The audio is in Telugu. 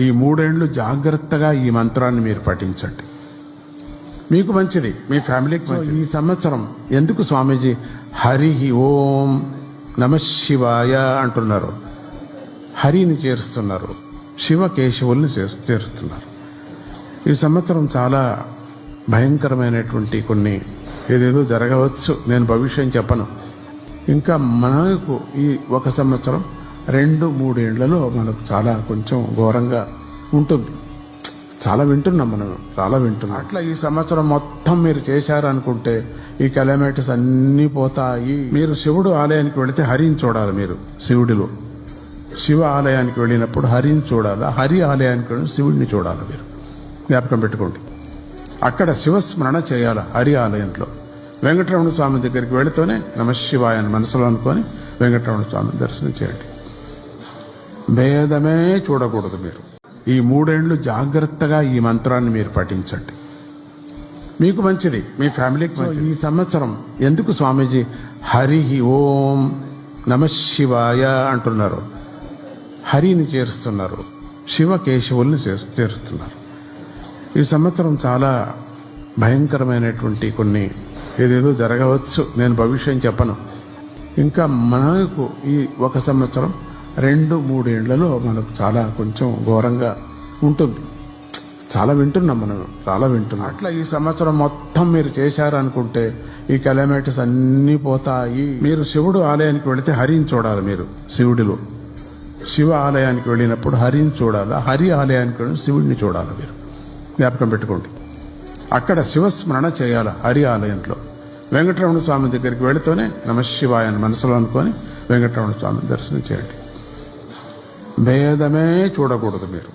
ఈ 3 ఏళ్ళు జాగ్రత్తగా ఈ మంత్రాన్ని మీరు పఠించండి. మీకు మంచిది, మీ ఫ్యామిలీకి మంచిది. ఈ సంవత్సరం ఎందుకు స్వామీజీ హరి ఓం నమ శివాయ అంటున్నారు? హరిని చేరుస్తున్నారు, శివ కేశవుల్ని చేరుస్తున్నారు. ఈ సంవత్సరం చాలా భయంకరమైనటువంటి కొన్ని ఏదేదో జరగవచ్చు, నేను భవిష్యం చెప్పను. ఇంకా మనకు ఈ 1 సంవత్సరం 2-3 ఏళ్లలో మనకు చాలా కొంచెం ఘోరంగా ఉంటుంది. చాలా వింటున్నాం, మనం చాలా వింటున్నాం. అట్లా ఈ సంవత్సరం మొత్తం మీరు చేశారనుకుంటే ఈ కెలమైటిస్ అన్నీ పోతాయి. మీరు శివుడు ఆలయానికి వెళితే హరిని చూడాలి. మీరు శివుడిలో శివ ఆలయానికి వెళ్ళినప్పుడు హరిని చూడాలి, హరి ఆలయానికి వెళ్ళి శివుడిని చూడాలి. మీరు జ్ఞాపకం పెట్టుకోండి. అక్కడ శివస్మరణ చేయాలి. హరి ఆలయంలో వెంకటరమణ స్వామి దగ్గరికి వెళితేనే నమశివాయ అని మనసులో అనుకొని వెంకటరమణ స్వామిని దర్శనం చేయండి. భేదమే చూడకూడదు. మీరు ఈ 3 ఏళ్ళు జాగ్రత్తగా ఈ మంత్రాన్ని మీరు పఠించండి. మీకు మంచిది, మీ ఫ్యామిలీకి మంచిది. ఈ సంవత్సరం ఎందుకు స్వామీజీ హరి ఓం నమ శివాయ అంటున్నారు? హరిని చేరుస్తున్నారు, శివ కేశవుల్ని చేరుస్తున్నారు. ఈ సంవత్సరం చాలా భయంకరమైనటువంటి కొన్ని ఏదేదో జరగవచ్చు, నేను భవిష్యం చెప్పను. ఇంకా మనకు ఈ 1 సంవత్సరం 2-3 ఏళ్లలో మనకు చాలా కొంచెం ఘోరంగా ఉంటుంది. చాలా వింటున్నాం, మనం చాలా వింటున్నాం. అట్లా ఈ సంవత్సరం మొత్తం మీరు చేశారనుకుంటే ఈ కెలమైటిస్ అన్నీ పోతాయి. మీరు శివుడు ఆలయానికి వెళితే హరిని చూడాలి. మీరు శివుడిలో శివ ఆలయానికి వెళ్ళినప్పుడు హరిని చూడాలి, హరి ఆలయానికి వెళ్ళి శివుడిని చూడాలి. మీరు జ్ఞాపకం పెట్టుకోండి. అక్కడ శివస్మరణ చేయాలి. హరి ఆలయంలో వెంకటరమణ స్వామి దగ్గరికి వెళితేనే నమశివాయ అని మనసులో అనుకొని వెంకటరమణ స్వామిని దర్శనం చేయండి. భేదమే చూడకూడదు. మీరు